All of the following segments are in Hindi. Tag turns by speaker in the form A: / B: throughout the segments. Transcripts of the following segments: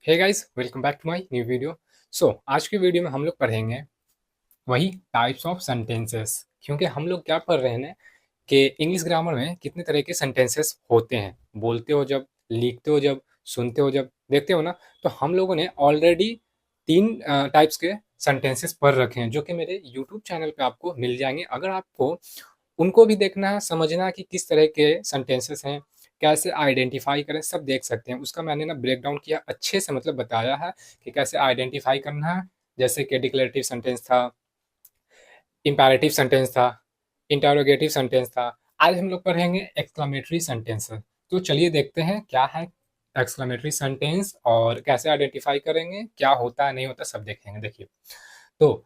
A: Hey guys, welcome back to my new video. आज की वीडियो में हम लोग पढ़ेंगे वही टाइप्स ऑफ सेंटेंसेस। क्योंकि हम लोग क्या पढ़ रहे हैं कि इंग्लिश ग्रामर में कितने तरह के सेंटेंसेस होते हैं। बोलते हो जब, लिखते हो जब, सुनते हो जब, देखते हो ना। तो हम लोगों ने ऑलरेडी तीन टाइप्स के सेंटेंसेस पढ़ रखे हैं जो कि मेरे यूट्यूब चैनल पे आपको मिल जाएंगे। अगर आपको उनको भी देखना है, समझना है कि किस तरह के सेंटेंसेस हैं, कैसे आइडेंटिफाई करें, सब देख सकते हैं। उसका मैंने ना ब्रेक डाउन किया अच्छे से, मतलब बताया है कि कैसे आइडेंटिफाई करना है। जैसे कि डिक्लेरेटिव सेंटेंस था, इंपैरेटिव सेंटेंस था, इंटरोगेटिव सेंटेंस था। आज हम लोग पढ़ेंगे एक्सक्लेमेटरी सेंटेंस। तो चलिए देखते हैं क्या है एक्सक्लेमेटरी सेंटेंस और कैसे आइडेंटिफाई करेंगे, क्या होता है नहीं होता, सब देखेंगे। देखिए, तो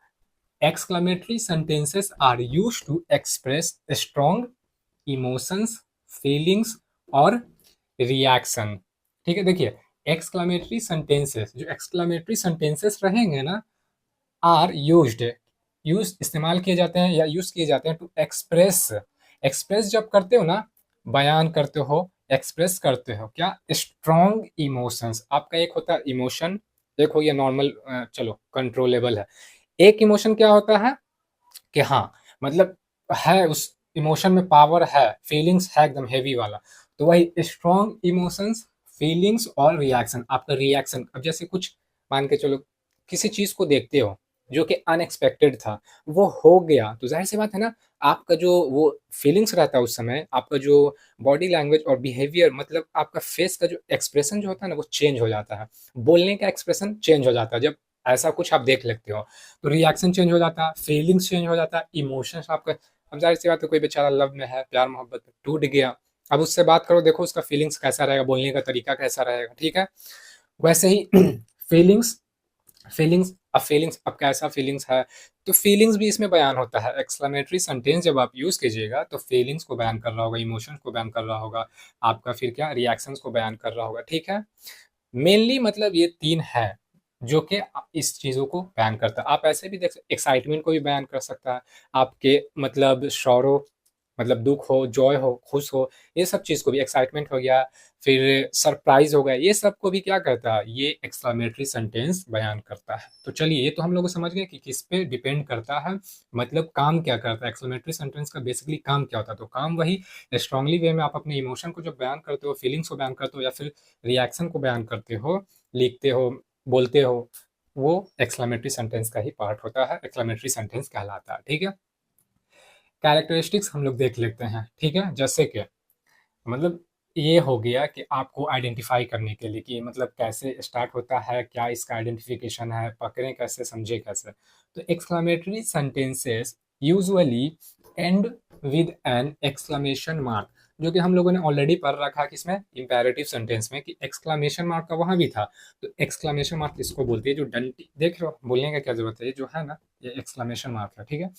A: exclamatory sentences are used to express strong emotions, feelings और reaction। ठीक है, देखिए, exclamatory sentences, जो exclamatory sentences रहेंगे ना, आर यूज्ड, यूज इस्तेमाल किए जाते हैं या यूज किए जाते हैं टू एक्सप्रेस। एक्सप्रेस जब करते हो ना, बयान करते हो, एक्सप्रेस करते हो क्या, स्ट्रॉन्ग इमोशंस। आपका एक होता है इमोशन, एक हो गया नॉर्मल, चलो कंट्रोलेबल है। एक इमोशन क्या होता है कि हाँ, मतलब है, उस इमोशन में पावर है, फीलिंग्स है एकदम हेवी वाला। तो वही स्ट्रॉन्ग इमोशंस, फीलिंग्स और रिएक्शन। आपका रिएक्शन, अब जैसे कुछ मान के चलो, किसी चीज को देखते हो जो कि अनएक्सपेक्टेड था, वो हो गया, तो जाहिर सी बात है ना, आपका जो वो फीलिंग्स रहता है उस समय, आपका जो बॉडी लैंग्वेज और बिहेवियर, मतलब आपका फेस का जो एक्सप्रेशन जो होता है ना, वो चेंज हो जाता है। बोलने का एक्सप्रेशन चेंज हो जाता है जब ऐसा कुछ आप देख लेते हो। तो रिएक्शन चेंज हो जाता है, फीलिंग्स चेंज हो जाता है, इमोशंस आपका। अब जाहिर सी बात है, कोई बेचारा लव में है, प्यार मोहब्बत में टूट गया, अब उससे बात करो, देखो उसका फीलिंग्स कैसा रहेगा, बोलने का तरीका कैसा रहेगा। ठीक है, वैसे ही फीलिंग्स, फीलिंग्स, अब फीलिंग्स, अब कैसा फीलिंग्स है, तो फीलिंग्स भी इसमें बयान होता है। एक्सक्लेमेटरी सेंटेंस जब आप यूज कीजिएगा तो फीलिंग्स को बयान कर रहा होगा, इमोशंस को बयान कर रहा होगा, आपका फिर क्या रिएक्शंस को बयान कर रहा होगा। ठीक है, मेनली मतलब ये तीन है जो कि इस चीजों को बयान करता है। आप ऐसे भी देख सकते, एक्साइटमेंट को भी बयान कर सकता है, आपके मतलब शौरो, मतलब दुख हो, जॉय हो, खुश हो, ये सब चीज को भी, एक्साइटमेंट हो गया, फिर सरप्राइज हो गया, ये सब को भी क्या करता है, ये एक्सक्लेमेटरी सेंटेंस बयान करता है। तो चलिए, ये तो हम लोग समझ गए कि किस पे डिपेंड करता है, मतलब काम क्या करता है एक्सक्लेमेटरी सेंटेंस का, बेसिकली काम क्या होता है। तो काम वही, स्ट्रांगली वे में आप अपने इमोशन को जब बयान करते हो, फीलिंग्स को बयान करते हो, या फिर रिएक्शन को बयान करते हो, लिखते हो, बोलते हो, वो एक्सक्लेमेटरी सेंटेंस का ही पार्ट होता है, एक्सक्लेमेटरी सेंटेंस कहलाता है। ठीक है, कैरेक्टरिस्टिक्स हम लोग देख लेते हैं। ठीक है, जैसे कि मतलब ये हो गया कि आपको आइडेंटिफाई करने के लिए कि मतलब कैसे स्टार्ट होता है, क्या इसका आइडेंटिफिकेशन है, पकड़ें कैसे, समझे कैसे। तो exclamatory sentences usually and with an exclamation mark, जो कि हम लोगों ने ऑलरेडी पढ़ रखा है किसमें, इंपैरेटिव सेंटेंस में, कि एक्सक्लेमेशन मार्क का वहां भी था। तो एक्सक्लेमेशन मार्क इसको बोलती है, जो डंटी देख रहे हो, बोलने का क्या जरूरत है, ये जो है ना, ये एक्सक्लेमेशन मार्क है। ठीक है,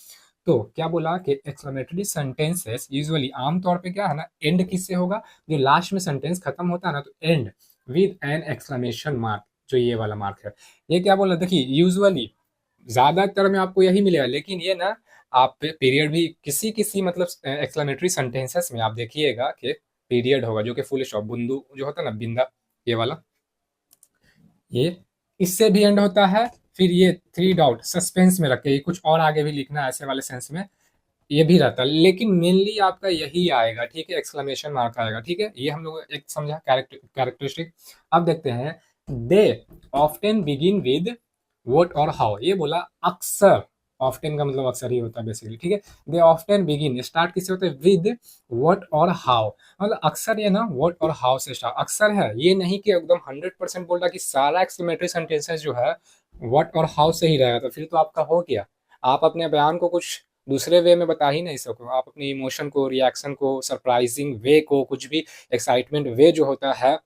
A: तो क्या बोला कि एक्सक्लेमेटरी सेंटेंसेस यूजुअली, आमतौर पे क्या है ना, एंड किससे होगा, जो लास्ट में सेंटेंस खत्म होता है ना, तो and with an exclamation mark, जो ये वाला मार्क है। ये क्या बोला, देखिए, यूजुअली ज्यादातर में आपको यही मिलेगा, लेकिन ये ना, आप पीरियड भी किसी किसी मतलब एक्सक्लेमेटरी सेंटेंसेस में आप देखिएगा कि पीरियड होगा, जो कि फुल स्टॉप, बिंदु जो होता है ना, बिंदा, ये वाला, ये इससे भी एंड होता है। फिर ये थ्री डॉट सस्पेंस में रख के, ये कुछ और आगे भी लिखना है ऐसे वाले सेंस में, ये भी रहता है, लेकिन मेनली आपका यही आएगा। ठीक है, एक्सक्लेमेशन मार्क आएगा। ठीक है, ये हम लोग एक समझा कैरेक्टरिस्टिक। अब देखते हैं, दे ऑफ्टन बिगिन विद व्हाट और हाउ। ये बोला अक्सर, ऑफ्टन का मतलब अक्सर ही होता है बेसिकली। ठीक है, दे ऑफ्टन बिगिन, स्टार्ट किससे होता है, विद व्हाट और हाउ। मतलब अक्सर ये ना व्हाट और हाउ से स्टार्ट, अक्सर है, ये नहीं कि एकदम 100% बोल रहा कि सारा एक्सक्लेमेटरी सेंटेंसेस जो है व्हाट और हाउ से ही रहेगा। तो फिर तो आपका हो गया, आप अपने बयान को कुछ दूसरे वे में बता ही नहीं सको, आप अपने इमोशन को, रिएक्शन को, सरप्राइजिंग वे को, कुछ भी एक्साइटमेंट वे जो होता है,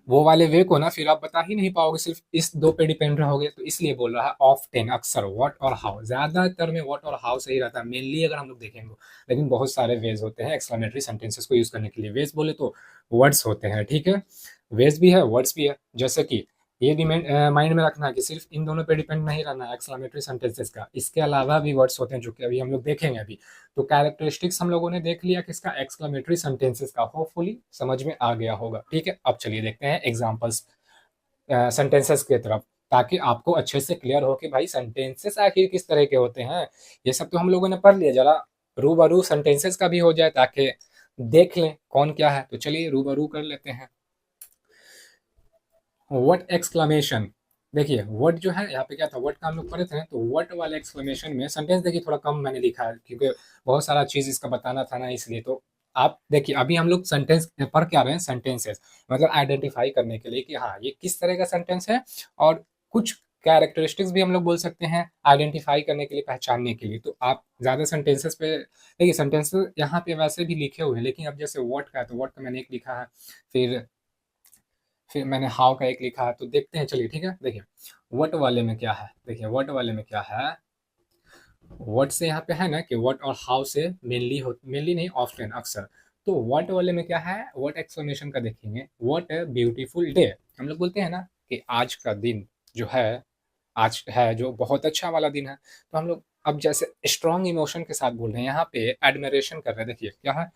A: वो वाले वे को ना फिर आप बता ही नहीं पाओगे, सिर्फ इस दो पे डिपेंड रहोगे। तो इसलिए बोल रहा है ऑफ्टन, अक्सर, व्हाट और हाउ, ज्यादातर में व्हाट और हाउ सही रहता है मेनली, अगर हम लोग देखेंगे। लेकिन बहुत सारे वेज होते हैं एक्सक्लेमेटरी सेंटेंसेस को यूज करने के लिए। वेज बोले तो वर्ड्स होते हैं। ठीक है, वेज भी है, वर्ड्स भी है। जैसे कि ये भी माइंड में रखना है कि सिर्फ इन दोनों पे डिपेंड नहीं रहना है एक्सक्लेमेटरी सेंटेंसेस का, इसके अलावा भी वर्ड्स होते हैं जो कि अभी हम लोग देखेंगे अभी। तो कैरेक्टरिस्टिक्स हम लोगों ने देख लिया किसका, एक्सक्लेमेटरी सेंटेंसेस का, होपफुली समझ में आ गया होगा। ठीक है, अब चलिए देखते हैं एग्जांपल्स। सेंटेंसेस की तरफ, ताकि आपको अच्छे से क्लियर हो कि भाई सेंटेंसेस आखिर किस तरह के होते हैं। ये सब तो हम लोगों ने पढ़ लिया, जरा रूबरू सेंटेंसेस का भी हो जाए ताकि देख लें कौन क्या है। तो चलिए रूबरू कर लेते हैं। व्हाट एक्सक्लेमेशन, देखिए व्हाट जो है यहाँ पे क्या था, व्हाट का हम लोग पढ़े थे, तो व्हाट वाले एक्सक्लेमेशन में सेंटेंस देखिए थोड़ा कम मैंने लिखा है क्योंकि बहुत सारा चीज इसका बताना था ना, इसलिए। तो आप देखिए अभी हम लोग सेंटेंस पढ़ के आ रहे हैं, सेंटेंसेस मतलब आइडेंटिफाई करने के लिए कि हाँ ये किस तरह का सेंटेंस है, और कुछ कैरेक्टरिस्टिक्स भी हम लोग बोल सकते हैं आइडेंटिफाई करने के लिए, पहचानने के लिए। तो आप ज्यादा सेंटेंसेस पे देखिए, सेंटेंसेस यहाँ पे वैसे भी लिखे हुए हैं, लेकिन अब जैसे व्हाट का है तो व्हाट का मैंने एक लिखा है, फिर मैंने हाउ का एक लिखा है। तो देखते हैं, चलिए ठीक है। देखिए व्हाट वाले में क्या है, देखिए व्हाट वाले में क्या है, व्हाट से यहाँ पे है ना कि व्हाट और हाउ से मेनली नहीं, ऑफ्टन, अक्सर। तो व्हाट वाले में क्या है, व्हाट एक्सप्लेनेशन का देखेंगे, व्हाट ए ब्यूटीफुल डे। हम लोग बोलते हैं ना कि आज का दिन जो है, आज है जो बहुत अच्छा वाला दिन है। तो हम लोग अब जैसे स्ट्रॉन्ग इमोशन के साथ बोल रहे हैं, यहाँ पे एडमिरेशन कर रहे हैं। देखिए क्या है,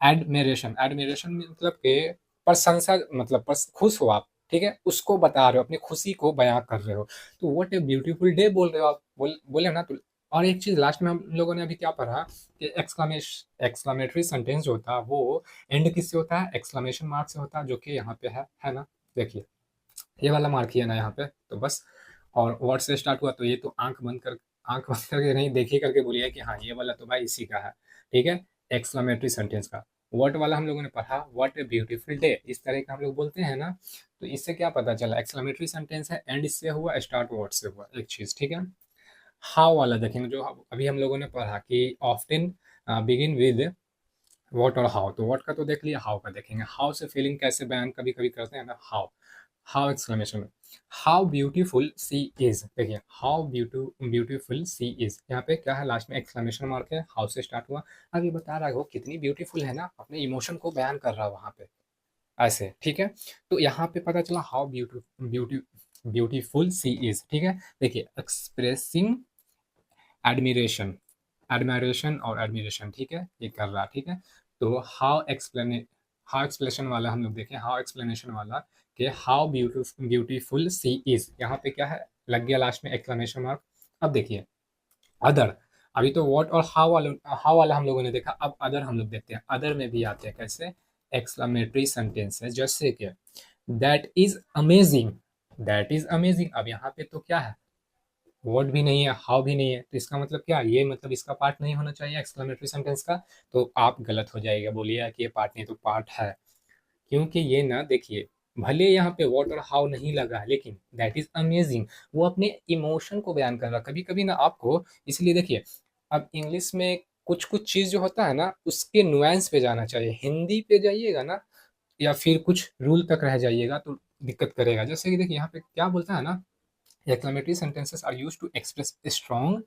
A: एडमिरेशन, एडमिरेशन मतलब के प्रशंसा, मतलब खुश हो आप, ठीक है, उसको बता रहे हो, अपनी खुशी को बयां कर रहे हो। तो व्हाट ए ब्यूटीफुल डे बोल रहे हो आप, बोले ना। तो और एक चीज लास्ट में हम लोगों ने अभी क्या पढ़ा कि एक्सक्लामेटरी सेंटेंस जो होता है वो एंड किससे होता है, एक्सक्लेमेशन मार्क से होता है, जो कि यहाँ पे है ना। देखिए ये वाला मार्क ही है ना यहाँ पे, तो बस। और वर्ड से स्टार्ट हुआ, तो ये तो आंख बंद करके नहीं, देखिए करके बोलिए कि हाँ ये वाला तो भाई इसी का है, ठीक है, एक्सक्लेमेटरी सेंटेंस का। व्हाट वाला हम लोगों ने पढ़ा, व्हाट ए ब्यूटीफुल डे, इस तरह का हम लोग बोलते हैं ना। तो इससे क्या पता चला, एक्सक्लेमेटरी सेंटेंस है, एंड इससे हुआ, स्टार्ट वर्ड से हुआ, एक चीज, ठीक है। हाउ वाला देखेंगे, जो अभी हम लोगों ने पढ़ा कि ऑफ्टन बिगिन विद व्हाट और हाउ। तो व्हाट का तो देख लिया, हाउ का देखेंगे। हाउ से फीलिंग कैसे बयान कभी कभी करते हैं ना, हाउ, हाउ एक्सक्लेमेशन में, हाउ ब्यूटीफुल सी इज। देखिए हाउ ब्यूटीफुल सी इज, यहाँ पे क्या है, लास्ट में एक्सक्लेमेशन मार्क है, हाउ से स्टार्ट हुआ। अब ये बता रहा है वो कितनी ब्यूटीफुल है ना, अपने इमोशन को बयान कर रहा है वहां पे, ऐसे, ठीक है। तो यहाँ पे पता चला हाउ ब्यूटीफुल सी इज, ठीक है। देखिए एक्सप्रेसिंग एडमिरेशन, एडमायरेशन और एडमिरेशन, ठीक है, ये कर रहा, ठीक है। तो हाउ एक्सप्लेनेशन वाला हम लोग देखें, हाउ एक्सप्लेनेशन वाला कि हाउ ब्यूटीफुल सी इज, यहाँ पे क्या है, लग गया लास्ट में एक्सक्लेमेशन मार्क। अब देखिए अदर, अभी तो व्हाट और हाउ वाला हम लोगों ने देखा, अब अदर हम लोग देखते हैं। अदर में भी आते हैं कैसे, एक्सक्लेमेटरी सेंटेंसेस, जैसे कि that is amazing, that is amazing. अब यहाँ पे तो क्या है, वर्ड भी नहीं है, हाउ भी नहीं है, तो इसका मतलब क्या, ये मतलब इसका पार्ट नहीं होना चाहिए एक्सक्लेमेटरी सेंटेंस का। तो आप गलत हो जाएगा, बोलिए कि ये पार्ट नहीं, तो पार्ट है। क्योंकि ये ना देखिए, भले यहाँ पे व्हाट और हाउ नहीं लगा है, लेकिन दैट इज अमेजिंग, वो अपने इमोशन को बयान कर रहा है। कभी कभी ना आपको, इसलिए देखिए, अब इंग्लिश में कुछ कुछ चीज जो होता है ना, उसके नुआंस पे जाना चाहिए। हिंदी पे जाइएगा ना, या फिर कुछ रूल तक रह जाइएगा तो दिक्कत करेगा। जैसे कि देखिए यहाँ पे क्या बोलता है ना, exclamatory sentences are used to express strong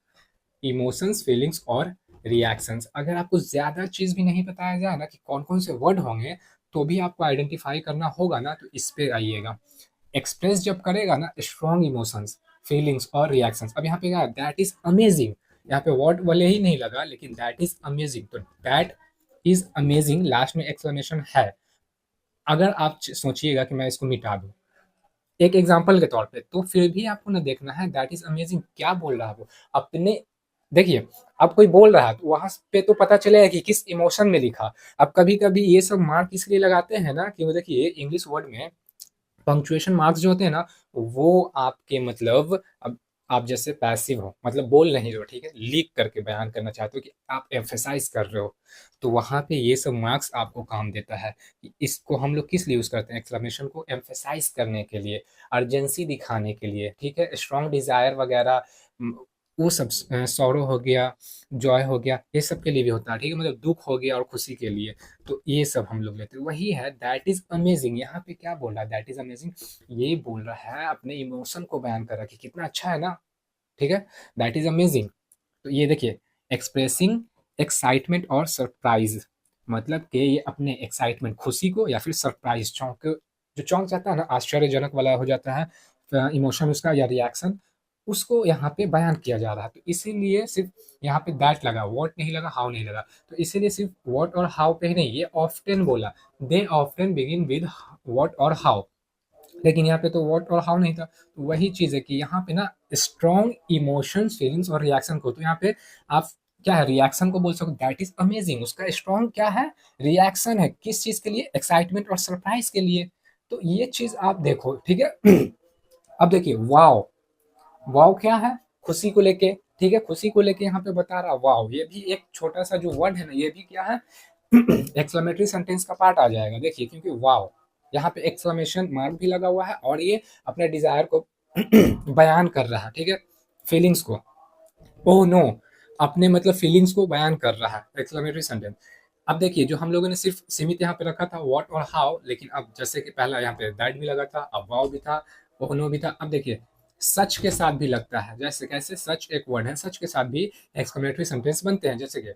A: emotions, feelings और रिएक्शंस। अगर आपको ज़्यादा चीज़ भी नहीं बताया जाए ना कि कौन कौन से वर्ड होंगे, तो भी आपको आइडेंटिफाई करना होगा ना, तो इस पे आइएगा। एक्सप्रेस जब करेगा ना स्ट्रॉन्ग इमोशंस, फीलिंग्स और रिएक्शंस। अब यहाँ पे क्या, दैट इज अमेजिंग, यहाँ पे वर्ड वाले ही नहीं लगा, लेकिन दैट इज अमेजिंग, तो दैट इज अमेजिंग लास्ट में एक्सप्लेनेशन है। अगर आप सोचिएगा कि मैं इसको मिटा दूं एक एग्जाम्पल के तौर पे, तो फिर भी आपको ना देखना है दैट इज अमेजिंग क्या बोल रहा है वो अपने। देखिए अब कोई बोल रहा है तो वहां पे तो पता चलेगा कि किस इमोशन में लिखा। अब कभी कभी ये सब मार्क इसलिए लगाते हैं ना कि वो देखिए इंग्लिश वर्ड में पंक्चुएशन मार्क्स जो होते हैं ना, वो आपके मतलब, अब आप जैसे पैसिव हो, मतलब बोल नहीं रहे हो, ठीक है, लीक करके बयान करना चाहते हो कि आप एम्फेसाइज कर रहे हो, तो वहां पे ये सब मार्क्स आपको काम देता है। इसको हम लोग किस लिए यूज करते हैं, एक्सक्लेमेशन को एम्फेसाइज करने के लिए, अर्जेंसी दिखाने के लिए, ठीक है, स्ट्रॉन्ग डिजायर वगैरह, वो सब, सौरो हो गया, जॉय हो गया, ये सब के लिए भी होता है, ठीक है, मतलब दुख हो गया और खुशी के लिए। तो ये सब हम लोग लेते हैं। वही है दैट इज अमेजिंग, यहाँ पे क्या बोल रहा है, दैट इज अमेजिंग, ये बोल रहा है अपने इमोशन को बयान कर रहा है कि कितना अच्छा है ना, ठीक है, दैट इज अमेजिंग। तो ये देखिए एक्सप्रेसिंग एक्साइटमेंट और सरप्राइज, मतलब कि ये अपने एक्साइटमेंट, खुशी को, या फिर सरप्राइज, चौंक, जो चौंक जाता है ना, आश्चर्यजनक वाला हो जाता है इमोशन उसका या रिएक्शन, उसको यहाँ पे बयान किया जा रहा है। तो इसीलिए सिर्फ यहाँ पे दैट लगा, व्हाट नहीं लगा, हाउ नहीं लगा। तो इसीलिए सिर्फ व्हाट और हाउ पे ही नहीं, ये ऑफ्टन बोला, दे ऑफ्टन बिगिन विद व्हाट और हाउ। लेकिन यहाँ पे तो व्हाट और हाउ नहीं था। तो वही चीज़ है कि यहाँ पे ना स्ट्रॉन्ग इमोशंस, फीलिंग्स और रिएक्शन को, तो यहाँ पे आप क्या है, रिएक्शन को बोल सकते, दैट इज अमेजिंग। उसका स्ट्रॉन्ग क्या है, रिएक्शन है। किस चीज़ के लिए, एक्साइटमेंट और सरप्राइज के लिए। तो ये चीज़ आप देखो, ठीक है। अब देखिए वाओ, वाओ क्या है, खुशी को लेके, ठीक है, खुशी को लेके यहाँ पे बता रहा वाओ। ये भी एक छोटा सा जो वर्ड है ना, ये भी क्या है, एक्सक्लेमेटरी सेंटेंस का पार्ट आ जाएगा। देखिए क्योंकि वाओ यहाँ पे एक्सक्लेमेशन मार्क भी लगा हुआ है और ये अपने डिजायर को बयान कर रहा है, ठीक है, फीलिंग्स को। ओह नो, अपने मतलब फीलिंग्स को बयान कर रहा है, एक्सक्लेमेटरी सेंटेंस। अब देखिए जो हम लोगों ने सिर्फ सीमित यहाँ पे रखा था व्हाट और हाउ, लेकिन अब जैसे कि पहला यहाँ पे दैट भी लगा था, अब वाओ भी था, ओह नो भी था। अब देखिए सच के साथ भी लगता है, जैसे कैसे, सच एक वर्ड है, सच के साथ भी एक्सक्लेमेटरी सेंटेंस बनते हैं, जैसे कि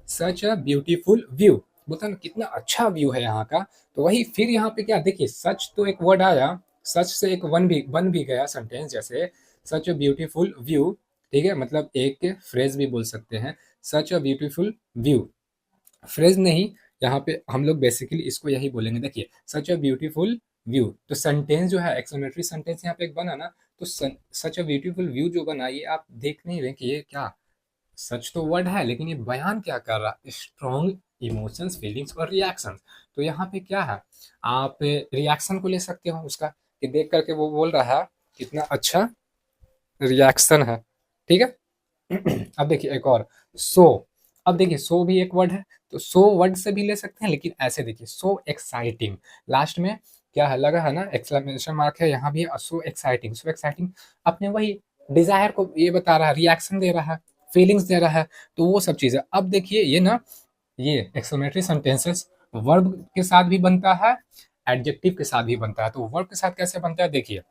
A: सच अ ब्यूटीफुल व्यू, बोलता है ना कितना अच्छा व्यू है यहाँ का। तो वही फिर यहाँ पे क्या, देखिए सच तो एक वर्ड आया, सच से एक वन भी बन भी गया सेंटेंस, जैसे सच अ ब्यूटीफुल व्यू, ठीक है, मतलब एक फ्रेज भी बोल सकते हैं, सच अ ब्यूटीफुल व्यू। फ्रेज नहीं, यहाँ पे हम लोग बेसिकली इसको यही बोलेंगे। देखिए सच अ ब्यूटीफुल व्यू, तो सेंटेंस जो है एक्सक्लेमेटरी सेंटेंस यहाँ पे एक बना ना, तो सच अ ब्यूटीफुल व्यू जो बना, ये आप देख नहीं रहे कि ये क्या, सच तो वर्ड है लेकिन ये बयान क्या कर रहा, स्ट्रॉन्ग इमोशंस, फीलिंग्स और रिएक्शंस। तो यहाँ पे क्या है, आप रिएक्शन को ले सकते हो उसका, कि देख करके वो बोल रहा है कितना अच्छा रिएक्शन है, ठीक है। अब देखिए एक और, सो, अब देखिए सो भी एक वर्ड है, तो सो वर्ड से भी ले सकते हैं, लेकिन ऐसे देखिए सो एक्साइटिंग, लास्ट में क्या है लगा है ना, एक्सक्लेमेशन मार्क है, यहाँ भी सो एक्साइटिंग, सो एक्साइटिंग अपने वही डिजायर को ये बता रहा है, रिएक्शन दे रहा है, फीलिंग्स दे रहा है। तो वो सब चीजें, अब देखिए ये ना, ये एक्सक्लेमेटरी सेंटेंसेस वर्ब के साथ भी बनता है, एडजेक्टिव के साथ भी बनता है। तो वर्ब के साथ कैसे बनता है, देखिए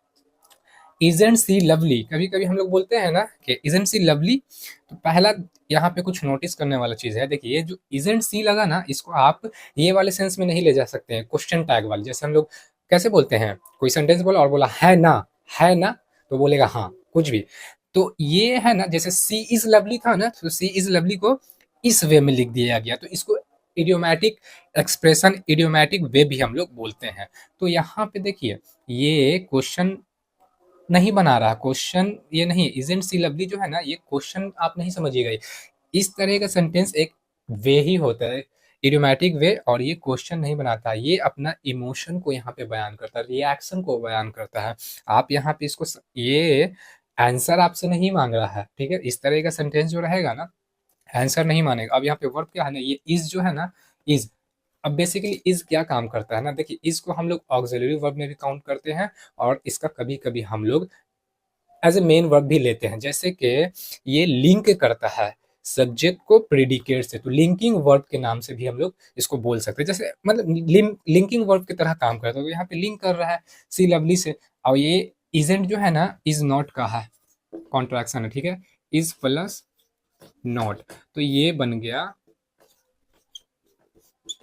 A: इजेंट सी लवली, कभी कभी हम लोग बोलते हैं ना कि इजेंट सी लवली, तो पहला यहाँ पे कुछ नोटिस करने वाला चीज है। देखिए ये जो इजेंट सी लगा ना, इसको आप ये वाले सेंस में नहीं ले जा सकते हैं, क्वेश्चन टैग वाले, जैसे हम लोग कैसे बोलते हैं, कोई सेंटेंस बोला और बोला है ना, है ना, तो बोलेगा हाँ कुछ भी। तो ये है ना, जैसे सी इज लवली था ना, तो सी इज लवली को इस वे में लिख दिया गया, तो इसको इडियोमैटिक एक्सप्रेशन, इडियोमैटिक वे भी हम लोग बोलते हैं। तो यहाँ पे देखिए ये क्वेश्चन नहीं बना रहा, क्वेश्चन ये नहीं, इजंट सी लवली जो है ना, ये क्वेश्चन आप नहीं समझिएगा। इस तरह का सेंटेंस एक वे ही होता है, इडियोमैटिक वे, और ये क्वेश्चन नहीं बनाता, ये अपना इमोशन को यहाँ पे बयान करता है, रिएक्शन को बयान करता है। आप यहाँ पे इसको ये आंसर आपसे नहीं मांग रहा है, ठीक है, इस तरह का सेंटेंस जो रहेगा ना, आंसर नहीं मानेगा। अब यहाँ पे वर्ब क्या है ना, ये इज जो है ना, इज, अब बेसिकली इज क्या काम करता है ना, देखिए इज को हम लोग ऑक्सिलरी वर्ब में भी काउंट करते हैं, और इसका कभी कभी हम लोग एज ए मेन वर्ब भी लेते हैं, जैसे कि ये लिंक करता है सब्जेक्ट को प्रेडिकेट से, तो लिंकिंग वर्ब के नाम से भी हम लोग इसको बोल सकते हैं, जैसे मतलब लिंकिंग वर्ब की तरह काम करता है। तो यहाँ पे लिंक कर रहा है सी लवली से। और ये इजेंट जो है ना, इज नॉट का है, कॉन्ट्रैक्शन है, ठीक है, इज प्लस नॉट, तो ये बन गया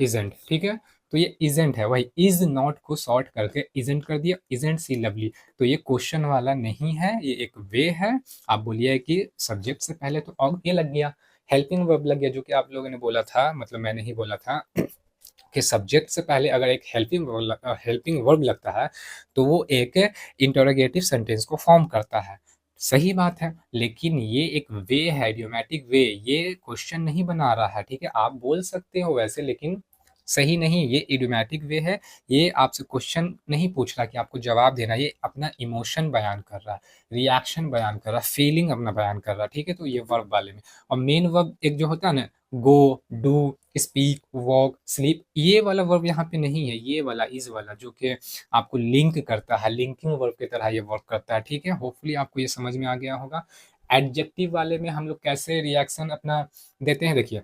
A: इजेंट, ठीक है। तो ये इजेंट है, वही इज नॉट को शॉर्ट करके इजेंट कर दिया, इजेंट सी लवली। तो ये क्वेश्चन वाला नहीं है, ये एक वे है। आप बोलिए कि सब्जेक्ट से पहले तो ऑग ये लग गया, हेल्पिंग वर्ब लग गया, जो कि आप लोगों ने बोला था, मतलब मैंने ही बोला था कि सब्जेक्ट से पहले अगर एक हेल्पिंग वर्ब लगता है, तो वो एक इंटरोगेटिव सेंटेंस को फॉर्म करता है। सही बात है, लेकिन ये एक वे है, इडियोमैटिक वे, ये क्वेश्चन नहीं बना रहा है, ठीक है। आप बोल सकते हो वैसे, लेकिन सही नहीं, ये इडियोमैटिक वे है। ये आपसे क्वेश्चन नहीं पूछ रहा कि आपको जवाब देना, ये अपना इमोशन बयान कर रहा है, रिएक्शन बयान कर रहा है, फीलिंग अपना बयान कर रहा है, ठीक है। तो ये वर्ब वाले में, और मेन वर्ब एक जो होता है ना, गो, डू, स्पीक, वॉक, स्लीप, ये वाला वर्ब यहाँ पे नहीं है, ये वाला इज वाला जो कि आपको लिंक करता है, लिंकिंग वर्ब की तरह ये वर्क करता है, ठीक है। होपफुली आपको ये समझ में आ गया होगा। एडजेक्टिव वाले में हम लोग कैसे रिएक्शन अपना देते हैं, देखिए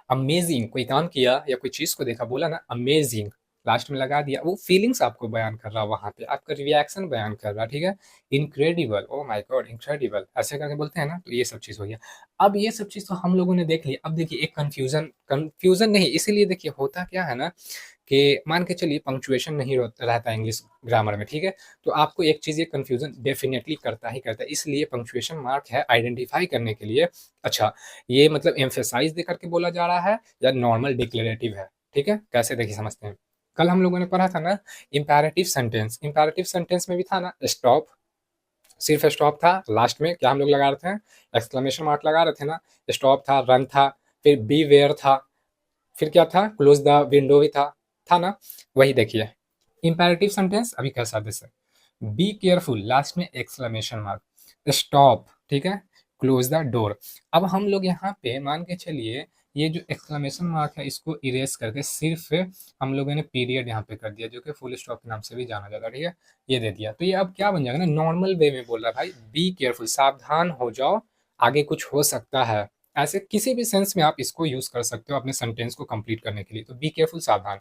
A: अमेजिंग, कोई काम किया या कोई चीज को देखा, बोला ना अमेजिंग, लास्ट में लगा दिया, वो फीलिंग्स आपको बयान कर रहा है, वहां पे आपका रिएक्शन बयान कर रहा है, ठीक है। Incredible, oh my God incredible, ऐसे करके बोलते हैं ना, तो ये सब चीज हो गया। अब ये सब चीज तो हम लोगों ने देख लिया। अब देखिए एक कंफ्यूजन, कंफ्यूजन नहीं, इसीलिए देखिए होता क्या है ना, कि मान के चलिए पंक्चुएशन नहीं रहता इंग्लिश ग्रामर में, ठीक है। तो आपको एक चीज़ ये कन्फ्यूजन डेफिनेटली करता ही करता है, इसलिए पंक्चुएशन मार्क है आइडेंटिफाई करने के लिए। अच्छा, ये मतलब एम्फेसाइज दे करके बोला जा रहा है या नॉर्मल डिक्लेरेटिव है, ठीक है, कैसे देखिए समझते हैं। कल हम लोगों ने पढ़ा था ना इम्पेरेटिव सेंटेंस। इम्पेरेटिव सेंटेंस में भी था ना स्टॉप, सिर्फ स्टॉप था, लास्ट में क्या हम लोग लगा रहे थे, एक्सक्लेमेशन मार्क लगा रहे थे ना। स्टॉप था, रन था, फिर बी वेयर था, फिर क्या था, क्लोज द विंडो भी था ना। वही देखिए इम्पेरेटिव सेंटेंस अभी कैसा जैसे बी केयरफुल, लास्ट में एक्सक्लेमेशन मार्क, स्टॉप, ठीक है, क्लोज द डोर। अब हम लोग यहाँ पे मान के चलिए ये जो एक्सक्लेमेशन मार्क है इसको इरेज करके सिर्फ हम लोगों ने पीरियड यहाँ पे कर दिया, जो कि फुल स्टॉप के नाम से भी जाना जाता है, ठीक है, ये दे दिया। तो ये अब क्या बन जाएगा ना, नॉर्मल वे में बोल रहा है भाई बी केयरफुल, सावधान हो जाओ, आगे कुछ हो सकता है। ऐसे किसी भी सेंस में आप इसको यूज कर सकते हो अपने सेंटेंस को कंप्लीट करने के लिए। तो बी केयरफुल, सावधान।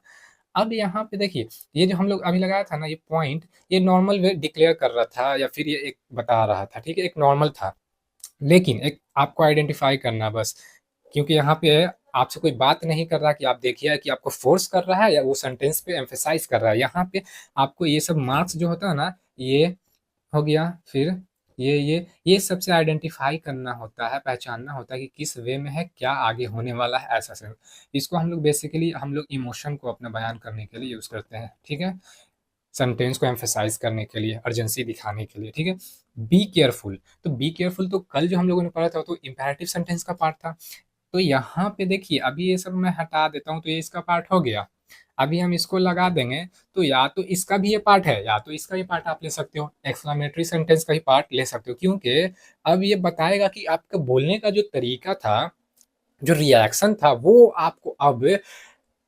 A: अब यहाँ पे देखिए ये जो हम लोग अभी लगाया था ना ये पॉइंट, ये नॉर्मल वे डिक्लेयर कर रहा था या फिर ये एक बता रहा था, ठीक है, एक नॉर्मल था, लेकिन एक आपको आइडेंटिफाई करना बस, क्योंकि यहाँ पे आपसे कोई बात नहीं कर रहा कि आप देखिए कि आपको फोर्स कर रहा है या वो सेंटेंस पे एम्फेसाइज कर रहा है। यहाँ पे आपको ये सब मार्क्स जो होता है ना, ये हो गया, फिर ये सबसे आइडेंटिफाई करना होता है, पहचानना होता है कि किस वे में है, क्या आगे होने वाला है, ऐसा से इसको हम लोग बेसिकली हम लोग इमोशन को अपना बयान करने के लिए यूज करते हैं, ठीक है, सेंटेंस को एम्फेसाइज करने के लिए, अर्जेंसी दिखाने के लिए, ठीक है। बी केयरफुल, तो बी केयरफुल तो कल जो हम लोगों ने पढ़ा था तो इम्पेरेटिव सेंटेंस का पार्ट था। तो यहाँ पे देखिए अभी ये सब मैं हटा देता हूँ तो ये इसका पार्ट हो गया। अभी हम इसको लगा देंगे तो या तो इसका भी ये पार्ट है या तो इसका भी पार्ट आप ले सकते हो, एक्सक्लेमेटरी सेंटेंस का ही पार्ट ले सकते हो, क्योंकि अब ये बताएगा कि आपका बोलने का जो तरीका था, जो रिएक्शन था, वो आपको अब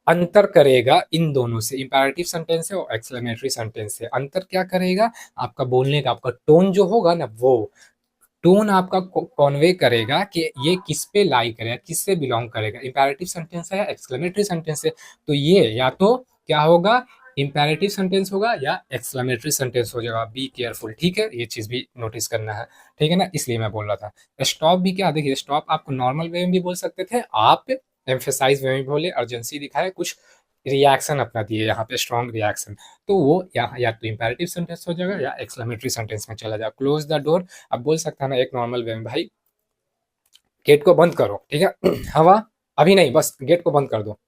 A: अंतर करेगा इन दोनों से, इंपेरेटिव सेंटेंस से और एक्सक्लेमेटरी सेंटेंस से। अंतर क्या करेगा, आपका बोलने का, आपका टोन जो होगा ना, वो टोन आपका कॉन्वे करेगा कि ये किस पे लाई करेगा, किससे बिलोंग करेगा, इंपेरेटिव सेंटेंस है या एक्सक्लेमेटरी सेंटेंस है। तो ये या तो क्या होगा, इंपेरेटिव सेंटेंस होगा या एक्सक्लेमेटरी सेंटेंस हो जाएगा। बी केयरफुल, ठीक है, ये चीज भी नोटिस करना है, ठीक है ना, इसलिए मैं बोल रहा था। स्टॉप भी क्या, देखिए स्टॉप आपको नॉर्मल वे में भी बोल सकते थे आप, एम्फेसाइज वे में बोले, अर्जेंसी दिखाए, कुछ रिएक्शन अपना दिए यहाँ पे, स्ट्रॉन्ग रिएक्शन, तो वो या तो इंपेरेटिव सेंटेंस हो जाएगा या एक्सक्लेमेटरी सेंटेंस में चला जाएगा। क्लोज द डोर, अब बोल सकता है ना एक नॉर्मल वे में, भाई गेट को बंद करो, ठीक है, हवा अभी नहीं, बस गेट को बंद कर दो।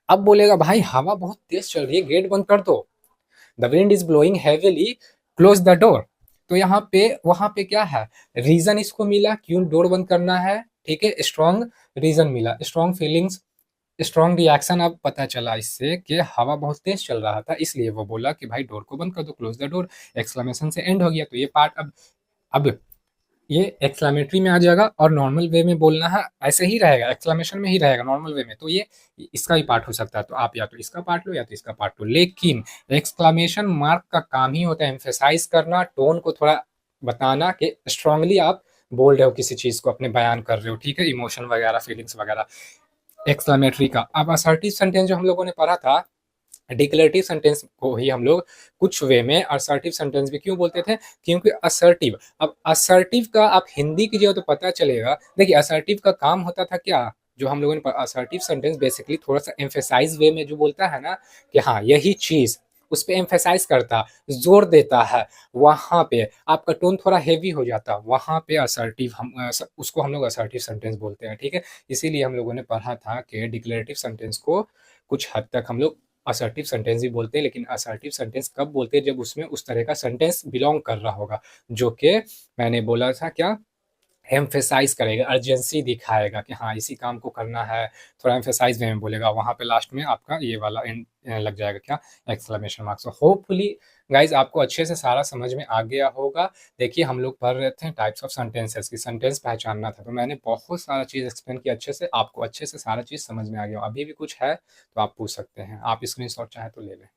A: अब बोलेगा भाई हवा बहुत तेज चल रही है, गेट बंद कर दो, the wind is blowing heavily, close the door. तो यहाँ पे वहां पे क्या है, रीजन इसको मिला क्यों डोर बंद करना है, ठीक है, स्ट्रॉन्ग रीजन मिला, स्ट्रॉन्ग फीलिंग्स, स्ट्रॉन्ग रिएक्शन अब पता चला इससे कि हवा बहुत तेज चल रहा था, इसलिए वो बोला कि भाई डोर को बंद कर दो, क्लोज द डोर। एक्सक्लेमेशन से एंड हो गया, तो ये पार्ट अब ये एक्सक्लेमेटरी में आ जाएगा और नॉर्मल वे में बोलना है ऐसे ही रहेगा, एक्सक्लेमेशन में ही रहेगा नॉर्मल वे में, तो ये इसका ही पार्ट हो सकता है। तो आप या तो इसका पार्ट लो या तो इसका पार्ट लो, लेकिन एक्सक्लेमेशन मार्क का काम ही होता है एम्फेसाइज करना, टोन को थोड़ा बताना कि स्ट्रांगली आप बोल रहे हो किसी चीज को, अपने बयान कर रहे हो, ठीक है, इमोशन वगैरह, फीलिंग्स वगैरह। एक्सक्लेमेटरी का अब असर्टिव सेंटेंस जो हम लोगों ने पढ़ा था, डिक्लेरेटिव सेंटेंस को ही हम लोग कुछ वे में असर्टिव सेंटेंस भी क्यों बोलते थे, क्योंकि असर्टिव, अब असर्टिव का आप हिंदी कीजिए तो पता चलेगा। देखिए असर्टिव का काम होता था क्या, जो हम लोगों ने असर्टिव सेंटेंस बेसिकली थोड़ा सा एम्फेसाइज वे में जो बोलता है ना कि हाँ यही चीज, उस पर एम्फेसाइज करता, जोर देता है, वहां पे आपका टोन थोड़ा हेवी हो जाता, वहां पे असर्टिव, हम उसको हम लोग असर्टिव सेंटेंस बोलते हैं, ठीक है। इसीलिए हम लोगों ने पढ़ा था कि डिक्लेरेटिव सेंटेंस को कुछ हद तक हम लोग असर्टिव सेंटेंस भी बोलते हैं, लेकिन असर्टिव सेंटेंस कब बोलते हैं, जब उसमें उस तरह का सेंटेंस बिलोंग कर रहा होगा, जो कि मैंने बोला था क्या, एम्फेसाइज करेगा, अर्जेंसी दिखाएगा कि हाँ इसी काम को करना है, थोड़ा एम्फेसाइज वे में बोलेगा, वहां पे लास्ट में आपका ये वाला एंड लग जाएगा क्या, एक्सक्लेमेशन मार्क्स। होपफुली गाइज आपको अच्छे से सारा समझ में आ गया होगा। देखिए हम लोग पढ़ रहे थे टाइप्स ऑफ सेंटेंसेस की, सेंटेंस पहचानना था, तो मैंने बहुत सारा चीज एक्सप्लेन किया अच्छे से, आपको अच्छे से सारा चीज समझ में आ गया। अभी भी कुछ है तो आप पूछ सकते हैं, आप स्क्रीनशॉट चाहे तो ले लें।